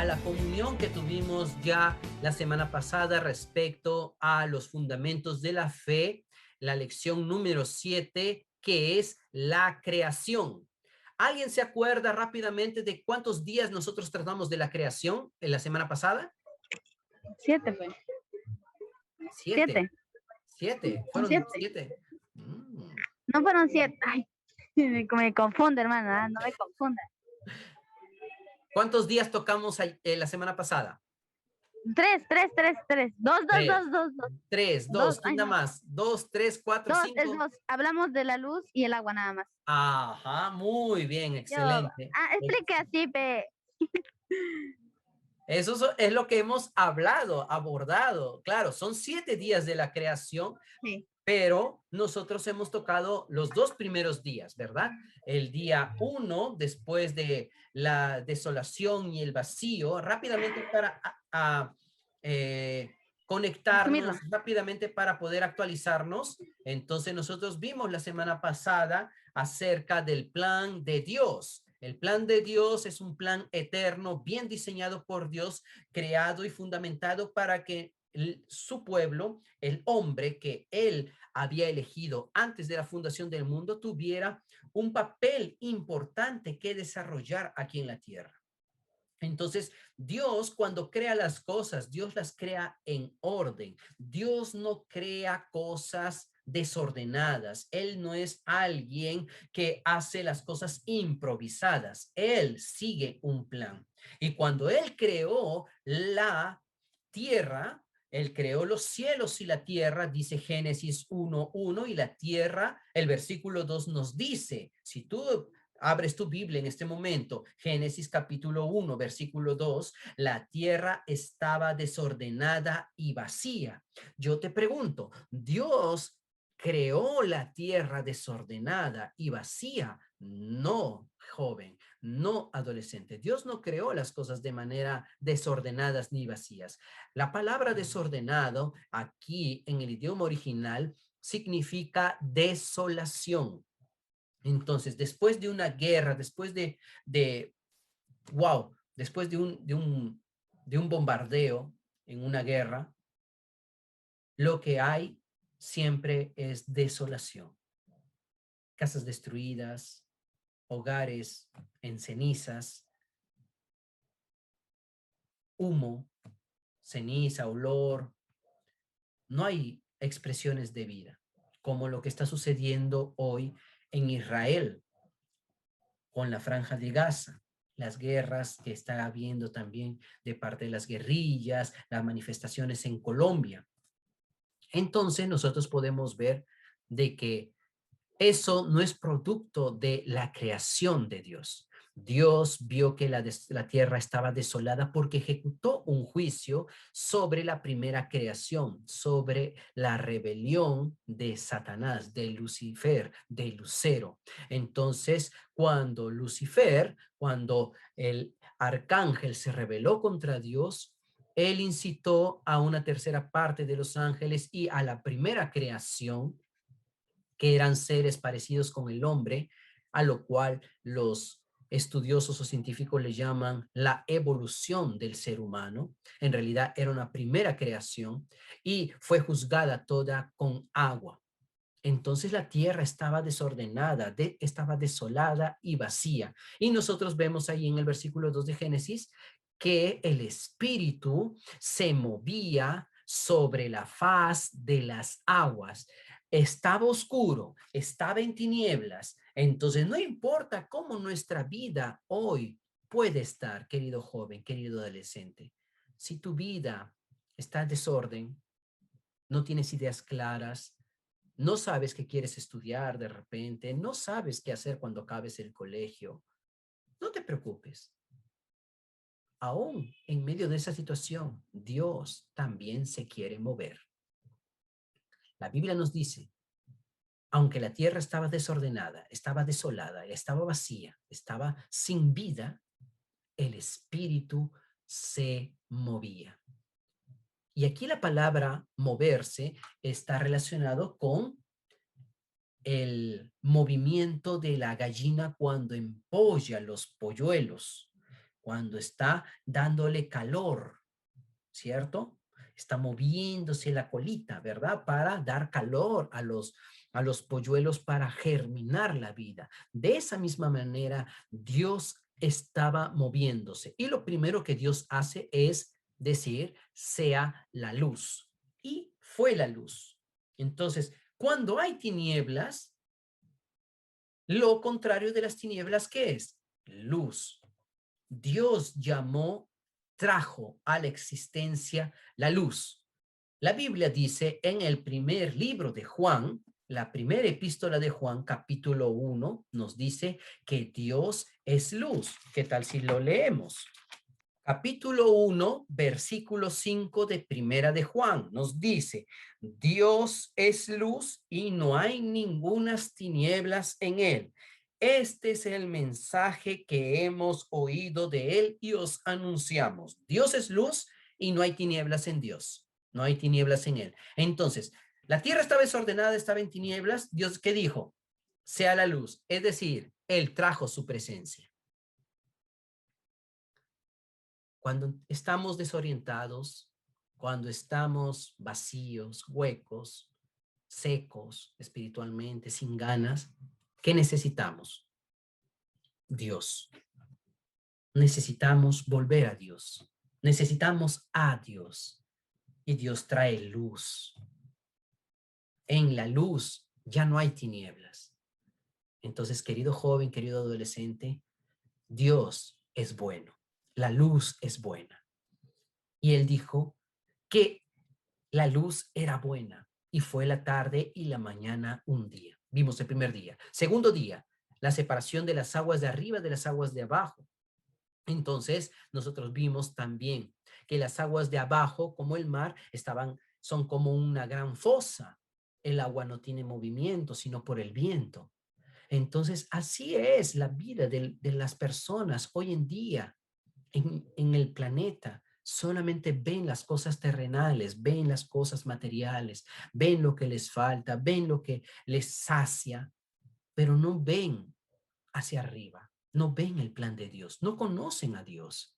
a la comunión que tuvimos ya la semana pasada respecto a los fundamentos de la fe, la lección número 7, que es la creación. ¿Alguien se acuerda rápidamente de cuántos días nosotros tratamos de la creación en la semana pasada? 7, pues. 7. 7. 7. Son Fueron 7. 7. Mm. No fueron 7. Ay, me confunde, hermana. No me confunda. ¿Cuántos días tocamos la semana pasada? 3, 3, 3, 3. 2, 2, 2, 3. 2, 2. 3, 2. 2. ¿Quién Ay, da no. más? 2, 3, 4, 2 es 5. 2. Hablamos de la luz y el agua nada más. Ajá, muy bien, Yo, excelente. explique así, pe. Eso es lo que hemos hablado, abordado. Claro, son 7 días de la creación, Sí. pero nosotros hemos tocado los 2 primeros días, ¿verdad? El día 1, después de la desolación y el vacío, rápidamente para Resumirlo. conectarnos, rápidamente para poder actualizarnos. Entonces nosotros vimos la semana pasada acerca del plan de Dios. El plan de Dios es un plan eterno, bien diseñado por Dios, creado y fundamentado para que su pueblo, el hombre que él había elegido antes de la fundación del mundo, tuviera un papel importante que desarrollar aquí en la tierra. Entonces, Dios cuando crea las cosas, Dios las crea en orden. Dios no crea cosas desordenadas. Él no es alguien que hace las cosas improvisadas. Él sigue un plan. Y cuando Él creó la tierra, Él creó los cielos y la tierra, dice Génesis 1:1, y la tierra, el versículo 2 nos dice, si tú abres tu Biblia en este momento, Génesis capítulo 1, versículo 2, la tierra estaba desordenada y vacía. Yo te pregunto, ¿Dios creó la tierra desordenada y vacía? No, joven, no, adolescente. Dios no creó las cosas de manera desordenadas ni vacías. La palabra desordenado aquí en el idioma original significa desolación. Entonces, después de una guerra, después de un bombardeo en una guerra, lo que hay siempre es desolación. Casas destruidas, hogares en cenizas, humo, ceniza, olor. No hay expresiones de vida, como lo que está sucediendo hoy en Israel con la Franja de Gaza, las guerras que está habiendo también de parte de las guerrillas, las manifestaciones en Colombia. Entonces nosotros podemos ver de que eso no es producto de la creación de Dios. Dios vio que la tierra estaba desolada porque ejecutó un juicio sobre la primera creación, sobre la rebelión de Satanás, de Lucifer, de Lucero. Entonces, cuando el arcángel se rebeló contra Dios, él incitó a una tercera parte de los ángeles y a la primera creación, que eran seres parecidos con el hombre, a lo cual los estudiosos o científicos le llaman la evolución del ser humano. En realidad era una primera creación y fue juzgada toda con agua. Entonces la tierra estaba desordenada, estaba desolada y vacía. Y nosotros vemos ahí en el versículo 2 de Génesis que el espíritu se movía sobre la faz de las aguas. Estaba oscuro, estaba en tinieblas. Entonces no importa cómo nuestra vida hoy puede estar, querido joven, querido adolescente. Si tu vida está en desorden, no tienes ideas claras, no sabes qué quieres estudiar de repente, no sabes qué hacer cuando acabes el colegio, no te preocupes. Aún en medio de esa situación, Dios también se quiere mover. La Biblia nos dice, aunque la tierra estaba desordenada, estaba desolada, estaba vacía, estaba sin vida, el espíritu se movía. Y aquí la palabra moverse está relacionado con el movimiento de la gallina cuando empolla los polluelos. cuando está dándole calor, ¿cierto? Está moviéndose la colita, ¿verdad? Para dar calor a los polluelos para germinar la vida. De esa misma manera, Dios estaba moviéndose. Y lo primero que Dios hace es decir, sea la luz. Y fue la luz. Entonces, cuando hay tinieblas, lo contrario de las tinieblas, ¿qué es? Luz. Dios llamó, trajo a la existencia la luz. La Biblia dice en el primer libro de Juan, la primera epístola de Juan, capítulo 1, nos dice que Dios es luz. ¿Qué tal si lo leemos? Capítulo 1, versículo 5 de Primera de Juan nos dice, Dios es luz y no hay ningunas tinieblas en él. Este es el mensaje que hemos oído de él y os anunciamos. Dios es luz y no hay tinieblas en Dios. No hay tinieblas en él. Entonces, la tierra estaba desordenada, estaba en tinieblas. Dios, ¿qué dijo? Sea la luz. Es decir, él trajo su presencia. Cuando estamos desorientados, cuando estamos vacíos, huecos, secos espiritualmente, sin ganas, ¿qué necesitamos? Dios. Necesitamos volver a Dios. Necesitamos a Dios. Y Dios trae luz. En la luz ya no hay tinieblas. Entonces, querido joven, querido adolescente, Dios es bueno. La luz es buena. Y él dijo que la luz era buena y fue la tarde y la mañana un día. Vimos el primer día. Segundo día, la separación de las aguas de arriba de las aguas de abajo. Entonces, nosotros vimos también que las aguas de abajo, como el mar, son como una gran fosa. El agua no tiene movimiento, sino por el viento. Entonces, así es la vida de las personas hoy en día en el planeta. Solamente ven las cosas terrenales, ven las cosas materiales, ven lo que les falta, ven lo que les sacia, pero no ven hacia arriba, no ven el plan de Dios, no conocen a Dios.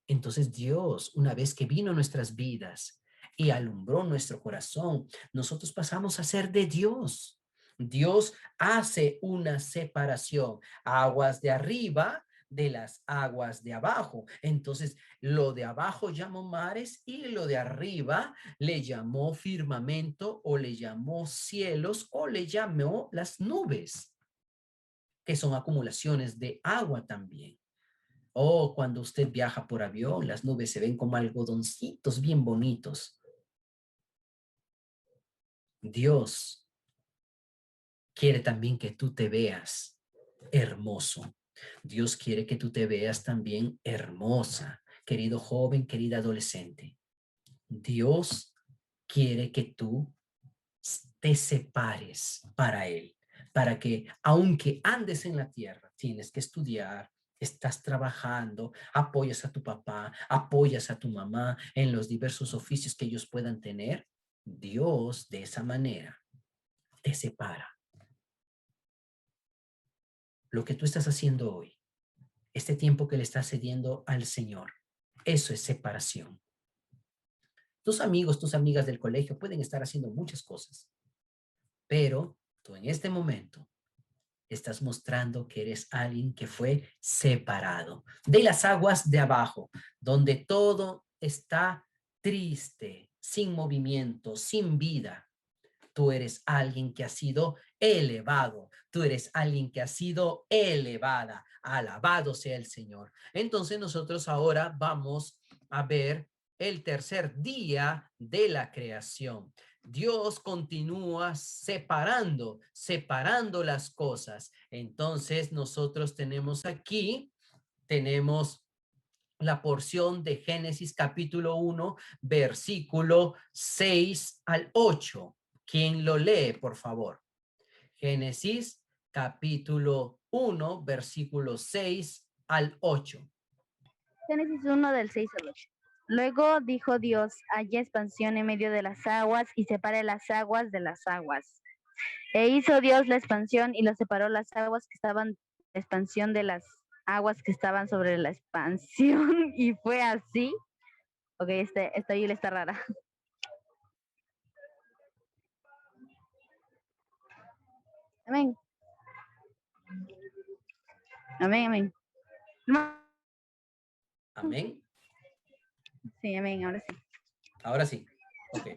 Entonces Dios, una vez que vino a nuestras vidas y alumbró nuestro corazón, nosotros pasamos a ser de Dios. Dios hace una separación, aguas de arriba de las aguas de abajo. Entonces, lo de abajo llamó mares y lo de arriba le llamó firmamento o le llamó cielos o le llamó las nubes, que son acumulaciones de agua también. O cuando usted viaja por avión, las nubes se ven como algodoncitos bien bonitos. Dios quiere también que tú te veas hermoso. Dios quiere que tú te veas también hermosa, querido joven, querida adolescente. Dios quiere que tú te separes para Él, para que aunque andes en la tierra, tienes que estudiar, estás trabajando, apoyas a tu papá, apoyas a tu mamá en los diversos oficios que ellos puedan tener, Dios de esa manera te separa. Lo que tú estás haciendo hoy, este tiempo que le estás cediendo al Señor, eso es separación. Tus amigos, tus amigas del colegio pueden estar haciendo muchas cosas, pero tú en este momento estás mostrando que eres alguien que fue separado de las aguas de abajo, donde todo está triste, sin movimiento, sin vida. Tú eres alguien que ha sido elevado. Tú eres alguien que ha sido elevada. Alabado sea el Señor. Entonces nosotros ahora vamos a ver el tercer día de la creación. Dios continúa separando las cosas. Entonces nosotros tenemos la porción de Génesis capítulo 1, versículo 6 al 8. ¿Quién lo lee, por favor? Génesis capítulo 1, versículo 6 al 8. Génesis 1 del 6 al 8. Luego dijo Dios, haya expansión en medio de las aguas y separe las aguas de las aguas. E hizo Dios la expansión y lo separó las aguas que estaban en la expansión de las aguas que estaban sobre la expansión y fue así. Ok, esta Biblia está rara. Amén. Amén, amén. Amén. Sí, amén, ahora sí. Ahora sí. Ok.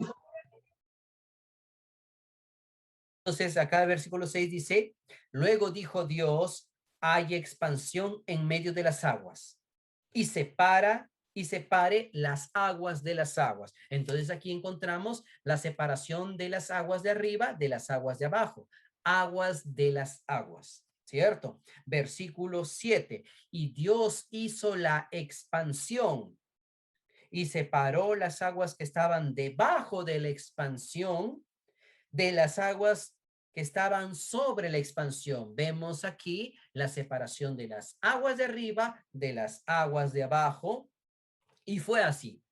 Entonces, acá el versículo 6 dice, luego dijo Dios, hay expansión en medio de las aguas y separe las aguas de las aguas. Entonces, aquí encontramos la separación de las aguas de arriba de las aguas de abajo. Aguas de las aguas. ¿Cierto? Versículo 7. Y Dios hizo la expansión y separó las aguas que estaban debajo de la expansión de las aguas que estaban sobre la expansión. Vemos aquí la separación de las aguas de arriba de las aguas de abajo. Y fue así.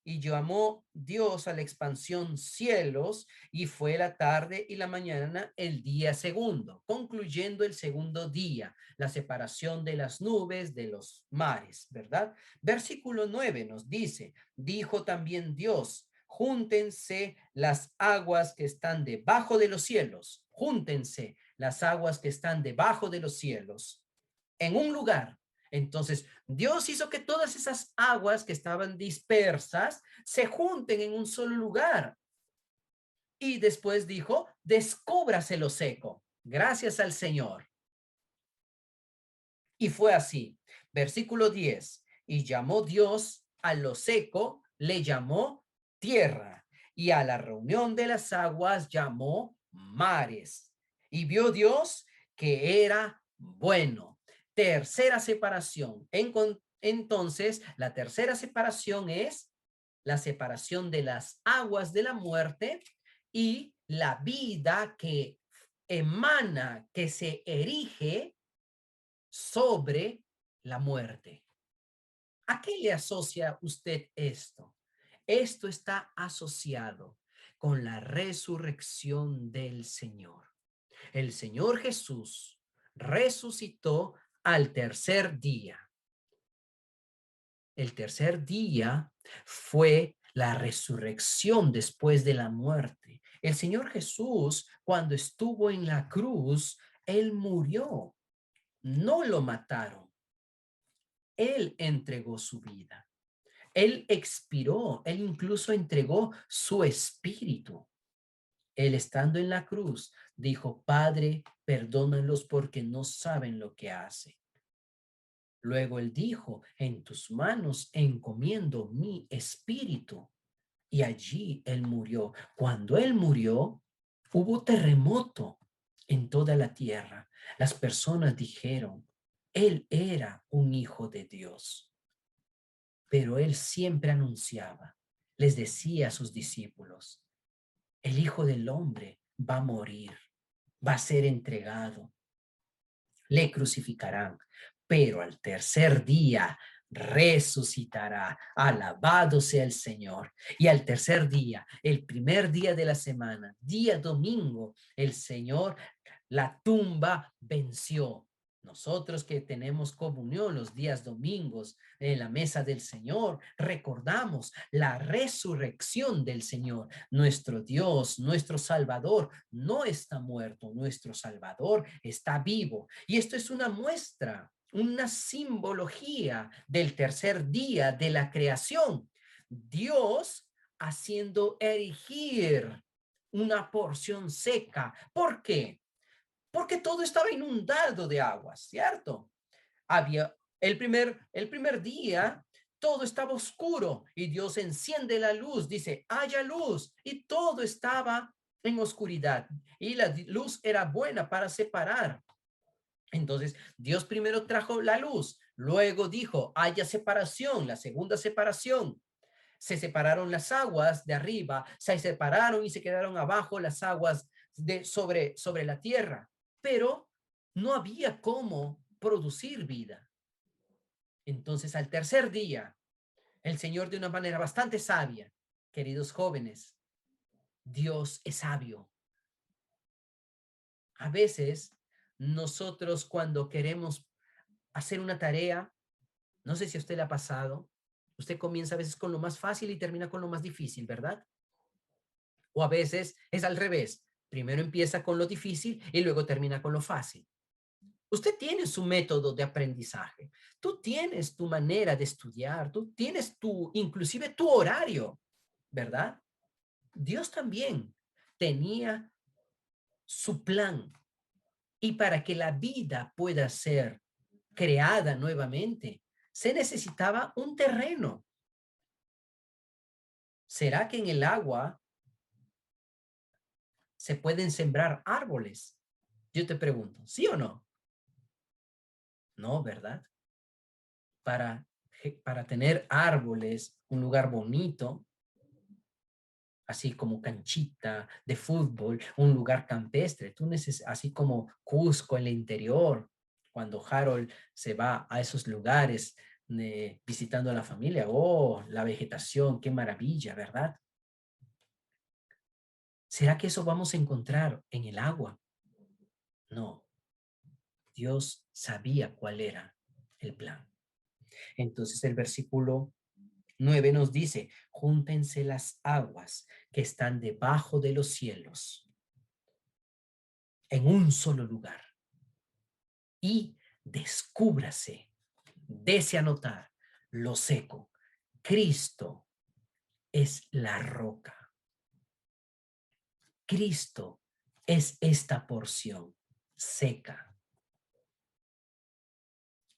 Y llamó Dios a la expansión cielos, y fue la tarde y la mañana el día segundo, concluyendo el segundo día, la separación de las nubes de los mares, ¿verdad? Versículo 9 nos dice, dijo también Dios, júntense las aguas que están debajo de los cielos, júntense las aguas que están debajo de los cielos en un lugar. Entonces, Dios hizo que todas esas aguas que estaban dispersas se junten en un solo lugar. Y después dijo, descúbrase lo seco. Gracias al Señor. Y fue así. Versículo 10. Y llamó Dios a lo seco, le llamó tierra. Y a la reunión de las aguas llamó mares. Y vio Dios que era bueno. Tercera separación. Entonces, la tercera separación es la separación de las aguas de la muerte y la vida que emana, que se erige sobre la muerte. ¿A qué le asocia usted esto? Esto está asociado con la resurrección del Señor. El Señor Jesús resucitó al tercer día. El tercer día fue la resurrección después de la muerte. El Señor Jesús, cuando estuvo en la cruz, Él murió. No lo mataron. Él entregó su vida. Él expiró. Él incluso entregó su espíritu. Él estando en la cruz dijo, Padre, perdónalos porque no saben lo que hacen. Luego él dijo, en tus manos encomiendo mi espíritu. Y allí él murió. Cuando él murió, hubo terremoto en toda la tierra. Las personas dijeron, él era un hijo de Dios. Pero él siempre anunciaba, les decía a sus discípulos, el Hijo del Hombre va a morir, va a ser entregado, le crucificarán, pero al tercer día resucitará. Alabado sea el Señor. Y al tercer día, el primer día de la semana, día domingo, el Señor, la tumba venció. Nosotros que tenemos comunión los días domingos en la mesa del Señor, recordamos la resurrección del Señor. Nuestro Dios, nuestro Salvador, no está muerto, nuestro Salvador está vivo. Y esto es una muestra, una simbología del tercer día de la creación. Dios haciendo erigir una porción seca. ¿Por qué? Porque todo estaba inundado de aguas, ¿cierto? Había el primer día, todo estaba oscuro y Dios enciende la luz, dice, haya luz, y todo estaba en oscuridad y la luz era buena para separar. Entonces, Dios primero trajo la luz, luego dijo, haya separación, la segunda separación. Se separaron las aguas de arriba, se separaron y se quedaron abajo las aguas sobre la tierra, pero no había cómo producir vida. Entonces, al tercer día, el Señor de una manera bastante sabia, queridos jóvenes, Dios es sabio. A veces nosotros cuando queremos hacer una tarea, no sé si a usted le ha pasado, usted comienza a veces con lo más fácil y termina con lo más difícil, ¿verdad? O a veces es al revés. Primero empieza con lo difícil y luego termina con lo fácil. Usted tiene su método de aprendizaje. Tú tienes tu manera de estudiar. Tú tienes inclusive tu horario, ¿verdad? Dios también tenía su plan. Y para que la vida pueda ser creada nuevamente, se necesitaba un terreno. ¿Será que en el agua se pueden sembrar árboles? Yo te pregunto, ¿sí o no? No, ¿verdad? Para, para tener árboles, un lugar bonito, así como canchita de fútbol, un lugar campestre, así como Cusco en el interior, cuando Harold se va a esos lugares visitando a la familia, oh, la vegetación, qué maravilla, ¿verdad? ¿Será que eso vamos a encontrar en el agua? No, Dios sabía cuál era el plan. Entonces el versículo 9 nos dice, júntense las aguas que están debajo de los cielos en un solo lugar y descúbrase, dese a notar lo seco. Cristo es la roca. Cristo es esta porción seca.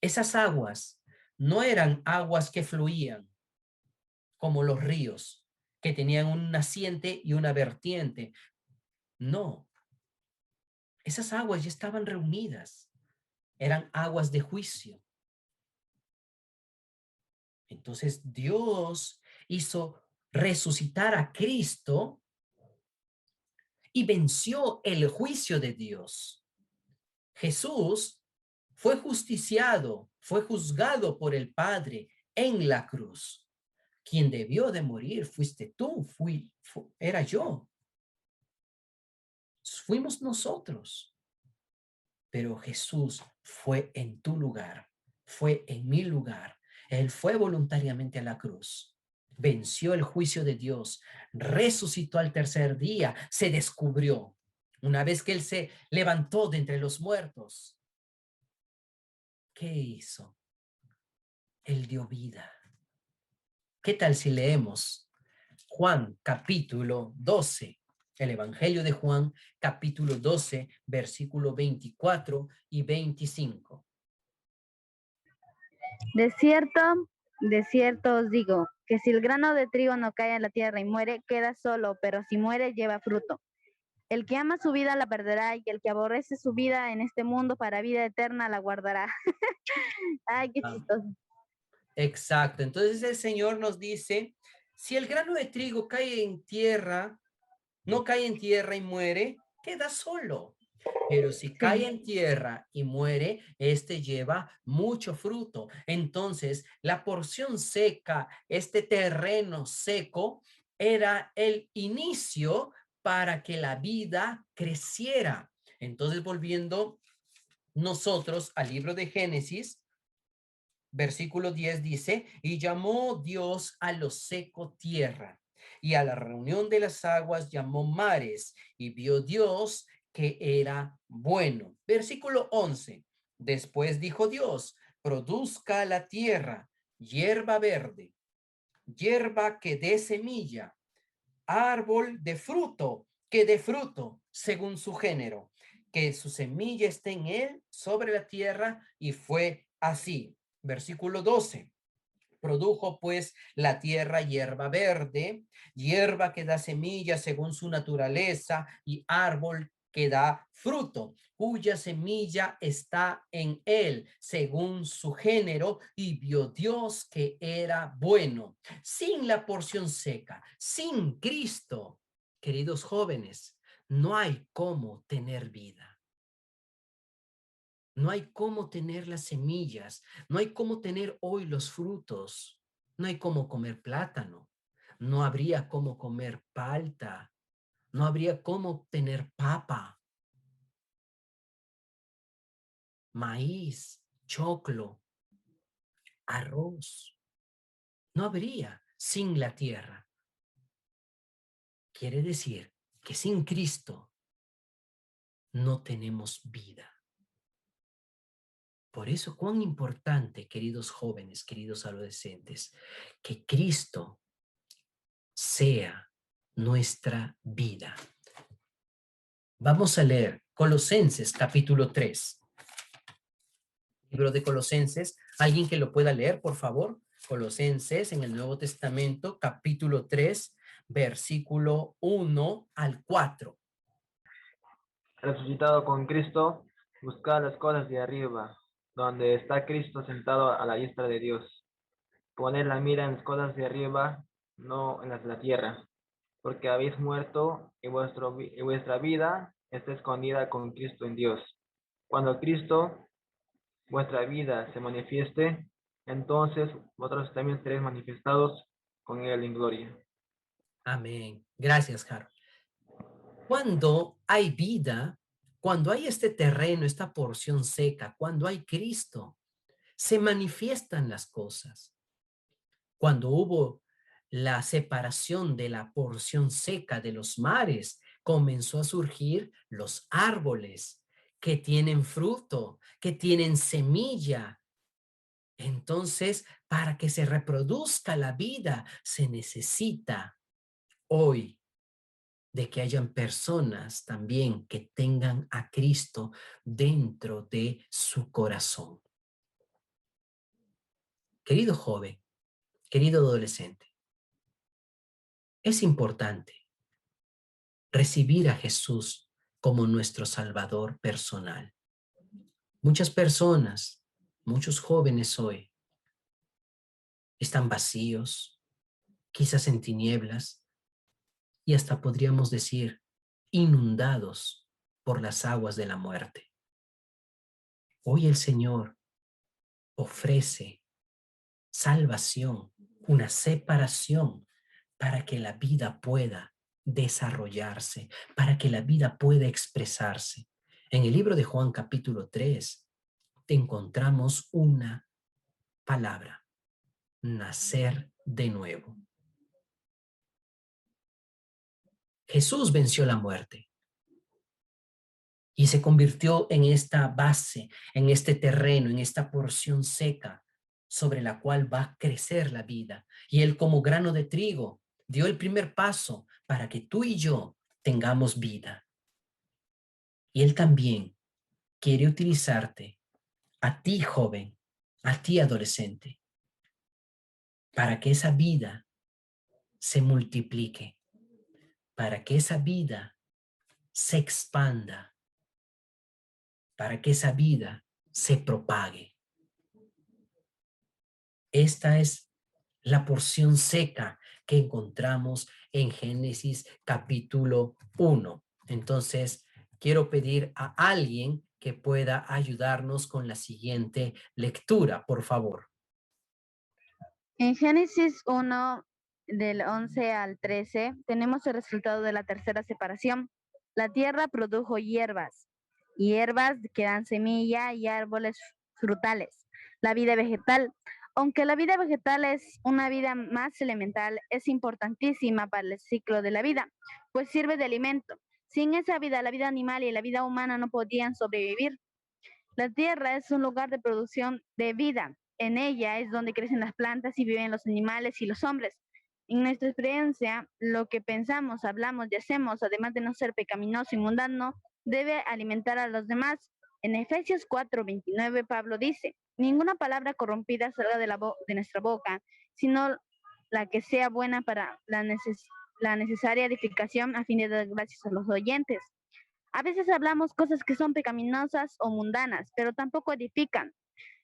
Esas aguas no eran aguas que fluían como los ríos, que tenían un naciente y una vertiente. No, esas aguas ya estaban reunidas. Eran aguas de juicio. Entonces Dios hizo resucitar a Cristo y venció el juicio de Dios. Jesús fue justiciado, fue juzgado por el Padre en la cruz. Quien debió de morir fuiste tú, era yo. Fuimos nosotros. Pero Jesús fue en tu lugar, fue en mi lugar. Él fue voluntariamente a la cruz, venció el juicio de Dios, resucitó al tercer día, se descubrió. Una vez que Él se levantó de entre los muertos, ¿qué hizo? Él dio vida. ¿Qué tal si leemos Juan capítulo 12? El Evangelio de Juan capítulo 12, versículo 24 y 25. De cierto os digo, que si el grano de trigo no cae en la tierra y muere, queda solo, pero si muere, lleva fruto. El que ama su vida la perderá, y el que aborrece su vida en este mundo para vida eterna la guardará. Ay, qué chistoso. Exacto. Entonces el Señor nos dice, si el grano de trigo cae en tierra, no cae en tierra y muere, queda solo. Pero si cae en tierra y muere, este lleva mucho fruto. Entonces, la porción seca, este terreno seco, era el inicio para que la vida creciera. Entonces, volviendo nosotros al libro de Génesis, versículo 10 dice, y llamó Dios a lo seco tierra, y a la reunión de las aguas llamó mares, y vio Dios que era bueno. Versículo 11, después dijo Dios, produzca la tierra hierba verde, hierba que dé semilla, árbol de fruto que dé fruto según su género, que su semilla esté en él sobre la tierra, y fue así. Versículo 12. Produjo pues la tierra hierba verde, hierba que da semilla según su naturaleza, y árbol que da fruto, cuya semilla está en él según su género, y vio Dios que era bueno. Sin la porción seca, sin Cristo, queridos jóvenes, no hay cómo tener vida. No hay cómo tener las semillas, no hay cómo tener hoy los frutos, no hay cómo comer plátano, no habría cómo comer palta, no habría cómo tener papa, maíz. choclo, arroz. No habría sin la tierra. Quiere decir que sin Cristo no tenemos vida. Por eso, cuán importante, queridos jóvenes, queridos adolescentes, que Cristo sea nuestra vida. Vamos a leer Colosenses capítulo 3. Libro de Colosenses. ¿Alguien que lo pueda leer, por favor? Colosenses en el Nuevo Testamento, capítulo 3, versículo 1 al 4. Resucitado con Cristo, buscad las cosas de arriba, donde está Cristo sentado a la diestra de Dios. Poned la mira en las cosas de arriba, no en las de la tierra, porque habéis muerto y vuestra vida está escondida con Cristo en Dios. Cuando Cristo, vuestra vida, se manifieste, entonces vosotros también seréis manifestados con Él en gloria. Amén. Gracias, Harold. Cuando hay vida, cuando hay este terreno, esta porción seca, cuando hay Cristo, se manifiestan las cosas. Cuando hubo la separación de la porción seca de los mares, comenzó a surgir los árboles que tienen fruto, que tienen semilla. Entonces, para que se reproduzca la vida, se necesita hoy de que hayan personas también que tengan a Cristo dentro de su corazón. Querido joven, querido adolescente, es importante recibir a Jesús como nuestro Salvador personal. Muchas personas, muchos jóvenes hoy están vacíos, quizás en tinieblas y hasta podríamos decir inundados por las aguas de la muerte. Hoy el Señor ofrece salvación, una separación para que la vida pueda desarrollarse, para que la vida pueda expresarse. En el libro de Juan capítulo 3 encontramos una palabra: nacer de nuevo. Jesús venció la muerte y se convirtió en esta base, en este terreno, en esta porción seca sobre la cual va a crecer la vida. Y Él, como grano de trigo, dio el primer paso para que tú y yo tengamos vida. Y Él también quiere utilizarte, a ti joven, a ti adolescente, para que esa vida se multiplique, para que esa vida se expanda, para que esa vida se propague. Esta es la porción seca que encontramos en Génesis capítulo 1. Entonces, quiero pedir a alguien que pueda ayudarnos con la siguiente lectura, por favor. En Génesis 1, del 11 al 13, tenemos el resultado de la tercera separación. La tierra produjo hierbas que dan semilla y árboles frutales. La vida vegetal. Aunque la vida vegetal es una vida más elemental, es importantísima para el ciclo de la vida, pues sirve de alimento. Sin esa vida, la vida animal y la vida humana no podían sobrevivir. La tierra es un lugar de producción de vida. En ella es donde crecen las plantas y viven los animales y los hombres. En nuestra experiencia, lo que pensamos, hablamos y hacemos, además de no ser pecaminoso y mundano, debe alimentar a los demás. En Efesios 4:29, Pablo dice: ninguna palabra corrompida salga de nuestra boca, sino la que sea buena para la necesaria edificación a fin de dar gracias a los oyentes. A veces hablamos cosas que son pecaminosas o mundanas, pero tampoco edifican.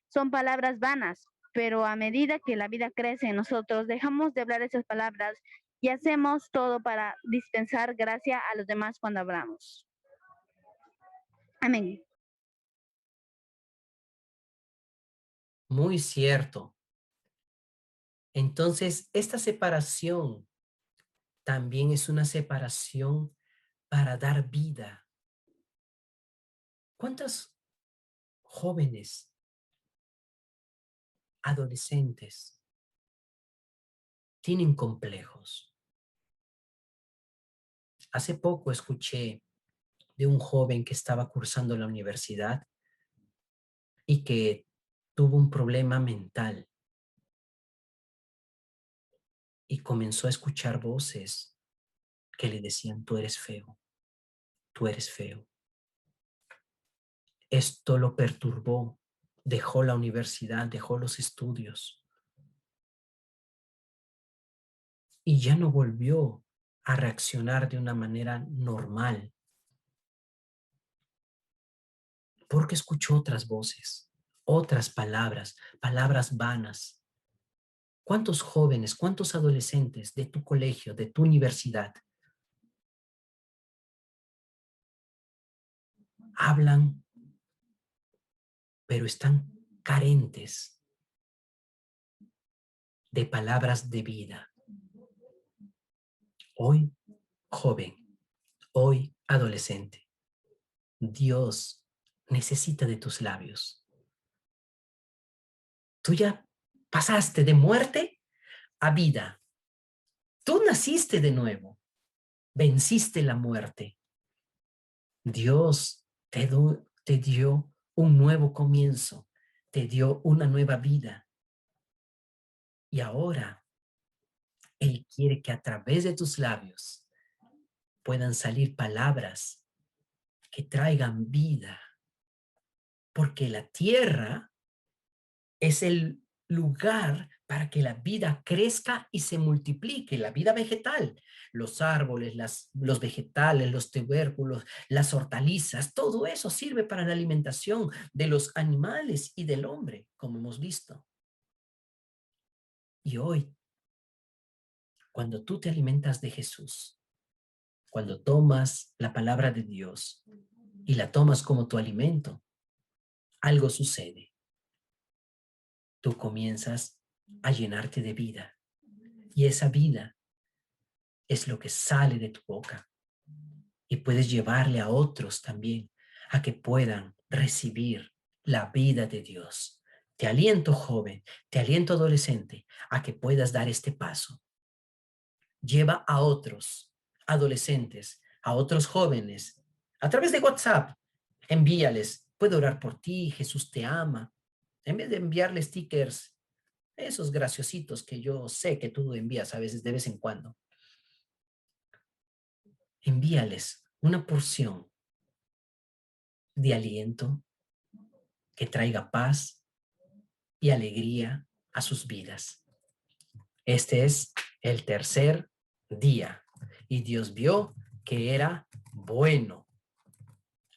Son palabras vanas, pero a medida que la vida crece en nosotros, dejamos de hablar esas palabras y hacemos todo para dispensar gracia a los demás cuando hablamos. Amén. Muy cierto. Entonces, esta separación también es una separación para dar vida. ¿Cuántos jóvenes adolescentes tienen complejos. Hace poco escuché de un joven que estaba cursando la universidad y que tuvo un problema mental y comenzó a escuchar voces que le decían, tú eres feo, tú eres feo. Esto lo perturbó, dejó la universidad, dejó los estudios y ya no volvió a reaccionar de una manera normal porque escuchó otras voces, otras palabras, palabras vanas. ¿Cuántos jóvenes, cuántos adolescentes de tu colegio, de tu universidad, hablan, pero están carentes de palabras de vida? Hoy, joven, hoy, adolescente, Dios necesita de tus labios. Tú ya pasaste de muerte a vida. Tú naciste de nuevo, venciste la muerte. Dios te dio un nuevo comienzo, te dio una nueva vida. Y ahora Él quiere que a través de tus labios puedan salir palabras que traigan vida, porque la tierra es el lugar para que la vida crezca y se multiplique, la vida vegetal, los árboles, los vegetales, los tubérculos, las hortalizas, todo eso sirve para la alimentación de los animales y del hombre, como hemos visto. Y hoy, cuando tú te alimentas de Jesús, cuando tomas la palabra de Dios y la tomas como tu alimento, algo sucede. Tú comienzas a llenarte de vida y esa vida es lo que sale de tu boca y puedes llevarle a otros también a que puedan recibir la vida de Dios. Te aliento, joven, te aliento, adolescente, a que puedas dar este paso. Lleva a otros adolescentes, a otros jóvenes, a través de WhatsApp. Envíales, puedo orar por ti, Jesús te ama. En vez de enviarle stickers, esos graciositos que yo sé que tú envías a veces de vez en cuando, envíales una porción de aliento que traiga paz y alegría a sus vidas. Este es el tercer día y Dios vio que era bueno.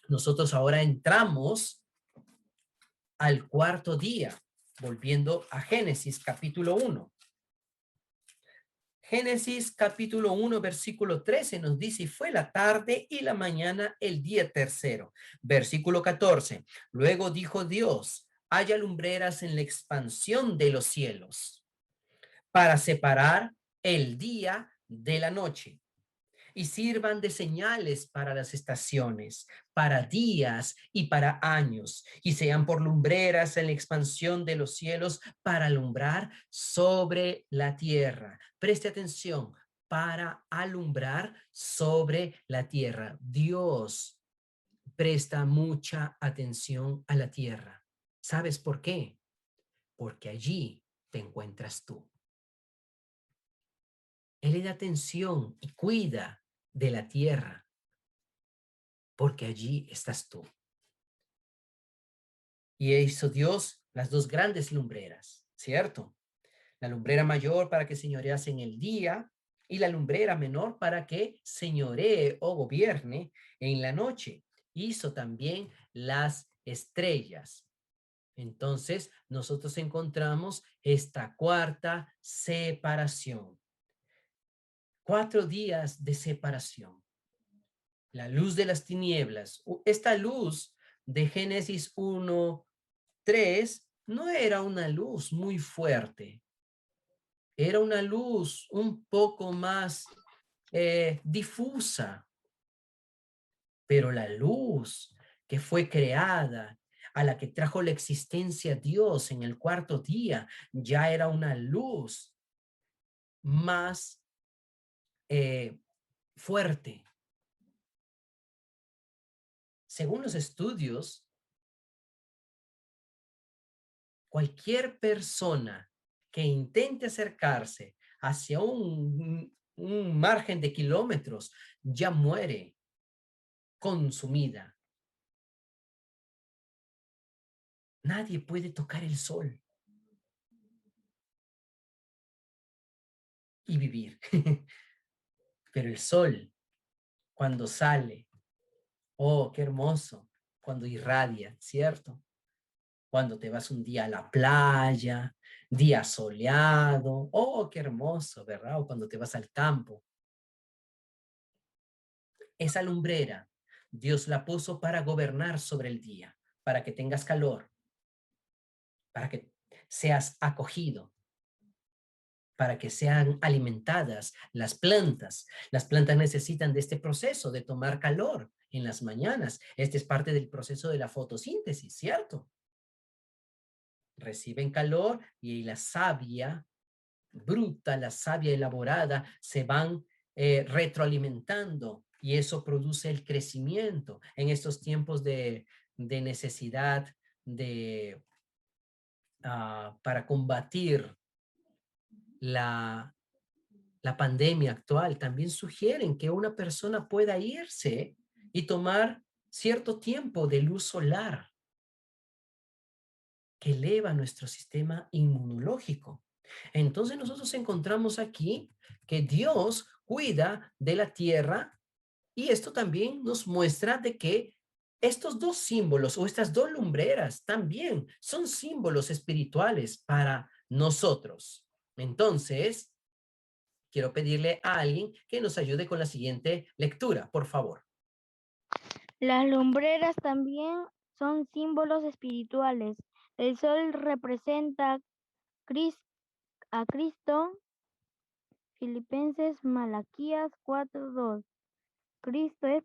Nosotros ahora entramos al cuarto día, volviendo a Génesis capítulo 1. Génesis capítulo 1, versículo 13 nos dice, y fue la tarde y la mañana el día tercero. Versículo 14, luego dijo Dios, haya lumbreras en la expansión de los cielos para separar el día de la noche y sirvan de señales para las estaciones, para días y para años, y sean por lumbreras en la expansión de los cielos para alumbrar sobre la tierra. Preste atención, para alumbrar sobre la tierra. Dios presta mucha atención a la tierra. ¿Sabes por qué? Porque allí te encuentras tú. Él le da atención y cuida de la tierra, porque allí estás tú. Y hizo Dios las dos grandes lumbreras, ¿cierto? La lumbrera mayor para que señorease en el día y la lumbrera menor para que señoree o gobierne en la noche. Hizo también las estrellas. Entonces, nosotros encontramos esta cuarta separación. 4 días de separación. La luz de las tinieblas. Esta luz de Génesis 1:3 no era una luz muy fuerte. Era una luz un poco más difusa. Pero la luz que fue creada a la que trajo la existencia Dios en el cuarto día, ya era una luz más fuerte. Según los estudios, cualquier persona que intente acercarse hacia un margen de kilómetros ya muere consumida. Nadie puede tocar el sol y vivir. Pero el sol, cuando sale, oh, qué hermoso, cuando irradia, ¿cierto? Cuando te vas un día a la playa, día soleado, oh, qué hermoso, ¿verdad? O cuando te vas al campo. Esa lumbrera, Dios la puso para gobernar sobre el día, para que tengas calor, para que seas acogido, para que sean alimentadas las plantas. Las plantas necesitan de este proceso de tomar calor en las mañanas. Este es parte del proceso de la fotosíntesis, ¿cierto? Reciben calor y la savia bruta, la savia elaborada, se van retroalimentando y eso produce el crecimiento en estos tiempos de necesidad de, para combatir la, la pandemia actual. También sugieren que una persona pueda irse y tomar cierto tiempo de luz solar que eleva nuestro sistema inmunológico. Entonces nosotros encontramos aquí que Dios cuida de la tierra y esto también nos muestra de que estos dos símbolos o estas dos lumbreras también son símbolos espirituales para nosotros. Entonces, quiero pedirle a alguien que nos ayude con la siguiente lectura, por favor. Las lumbreras también son símbolos espirituales. El sol representa a Cristo. Filipenses Malaquías 4:2. Cristo es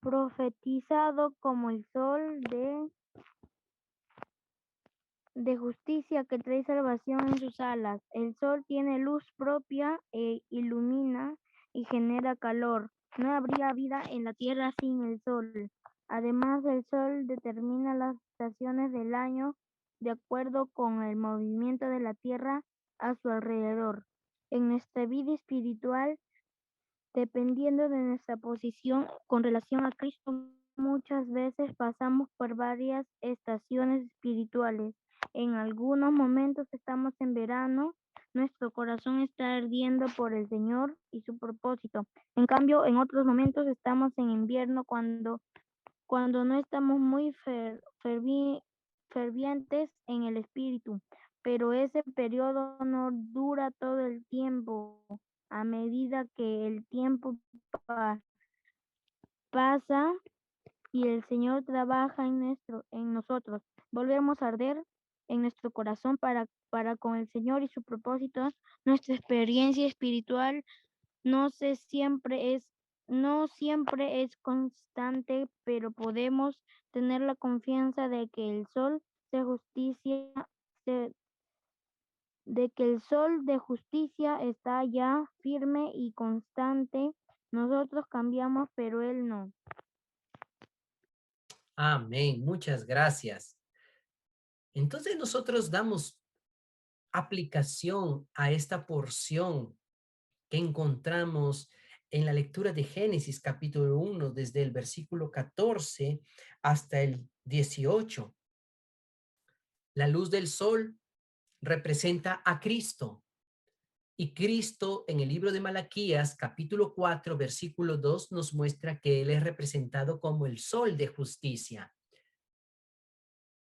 profetizado como el sol de justicia que trae salvación en sus alas. El sol tiene luz propia e ilumina y genera calor. No habría vida en la tierra sin el sol. Además, el sol determina las estaciones del año de acuerdo con el movimiento de la tierra a su alrededor. En nuestra vida espiritual, dependiendo de nuestra posición con relación a Cristo, muchas veces pasamos por varias estaciones espirituales. En algunos momentos estamos en verano, nuestro corazón está ardiendo por el Señor y su propósito. En cambio, en otros momentos estamos en invierno cuando no estamos muy fervientes en el espíritu. Pero ese periodo no dura todo el tiempo. A medida que el tiempo pasa y el Señor trabaja en nosotros, volvemos a arder en nuestro corazón para con el Señor y su propósito. Nuestra experiencia espiritual no siempre es constante, pero podemos tener la confianza de que el sol de justicia está ya firme y constante. Nosotros cambiamos, pero Él no. Amén, muchas gracias. Entonces nosotros damos aplicación a esta porción que encontramos en la lectura de Génesis capítulo 1, desde el versículo 14 hasta el 18. La luz del sol representa a Cristo. Y Cristo en el libro de Malaquías, capítulo 4, versículo 2, nos muestra que Él es representado como el sol de justicia.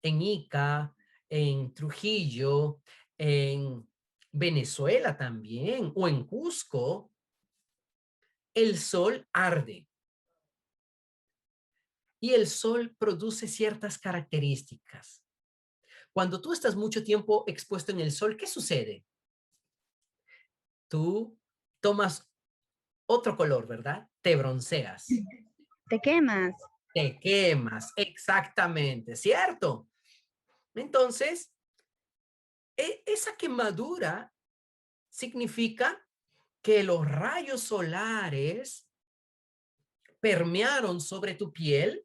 En Ica, en Trujillo, en Venezuela también, o en Cusco, el sol arde. Y el sol produce ciertas características. Cuando tú estás mucho tiempo expuesto en el sol, ¿qué sucede? Tú tomas otro color, ¿verdad? Te bronceas. Te quemas. te quemas, exactamente, ¿cierto? Entonces, esa quemadura significa que los rayos solares permearon sobre tu piel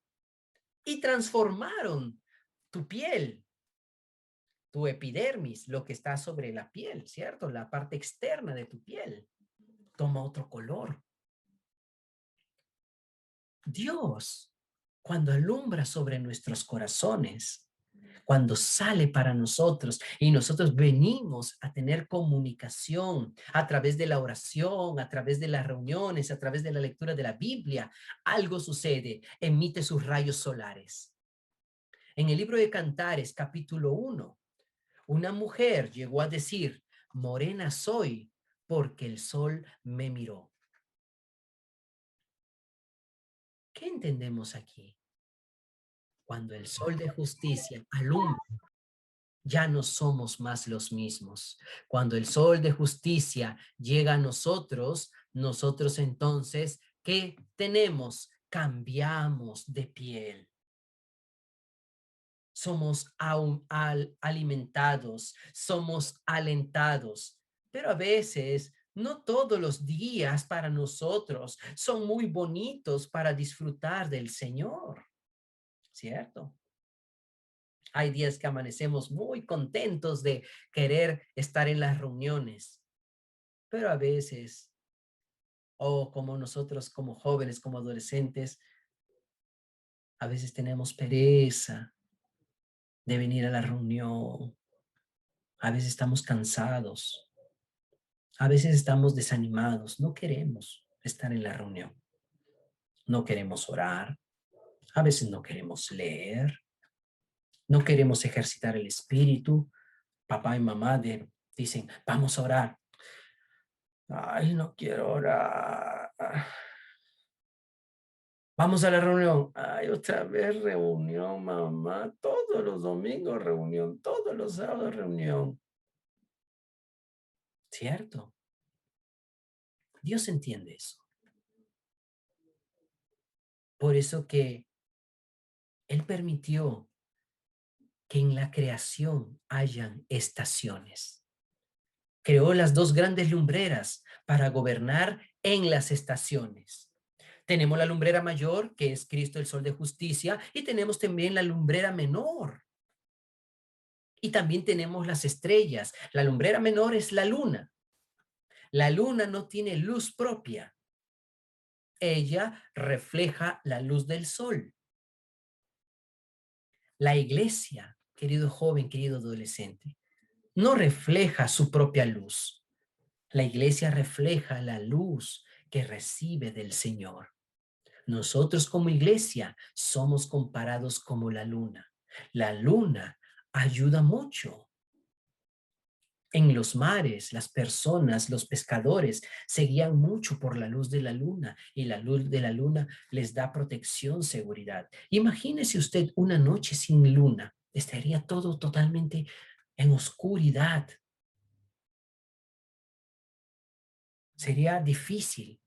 y transformaron tu piel, tu epidermis, lo que está sobre la piel, ¿cierto? La parte externa de tu piel toma otro color. Dios, cuando alumbra sobre nuestros corazones, cuando sale para nosotros y nosotros venimos a tener comunicación a través de la oración, a través de las reuniones, a través de la lectura de la Biblia, algo sucede, emite sus rayos solares. En el libro de Cantares, capítulo 1, una mujer llegó a decir, morena soy porque el sol me miró. ¿Qué entendemos aquí? Cuando el sol de justicia alumbra, ya no somos más los mismos. Cuando el sol de justicia llega a nosotros, nosotros entonces, ¿qué tenemos? Cambiamos de piel. Somos alimentados, somos alentados, pero a veces no todos los días para nosotros son muy bonitos para disfrutar del Señor, ¿cierto? Hay días que amanecemos muy contentos de querer estar en las reuniones, pero a veces, o como nosotros como jóvenes, como adolescentes, a veces tenemos pereza de venir a la reunión, a veces estamos cansados, a veces estamos desanimados, no queremos estar en la reunión, no queremos orar, a veces no queremos leer, no queremos ejercitar el espíritu. Papá y mamá dicen, vamos a orar. Ay, no quiero orar. Vamos a la reunión. Ay, otra vez reunión, mamá. Todos los domingos reunión, todos los sábados reunión. ¿Cierto? Dios entiende eso. Por eso que Él permitió que en la creación hayan estaciones. Creó las dos grandes lumbreras para gobernar en las estaciones. Tenemos la lumbrera mayor, que es Cristo, el sol de justicia, y tenemos también la lumbrera menor. Y también tenemos las estrellas. La lumbrera menor es la luna. La luna no tiene luz propia. Ella refleja la luz del sol. La iglesia, querido joven, querido adolescente, no refleja su propia luz. La iglesia refleja la luz que recibe del Señor. Nosotros como iglesia somos comparados como la luna. La luna ayuda mucho. En los mares, las personas, los pescadores, se guían mucho por la luz de la luna y la luz de la luna les da protección, seguridad. Imagínese usted una noche sin luna. Estaría todo totalmente en oscuridad. Sería difícil.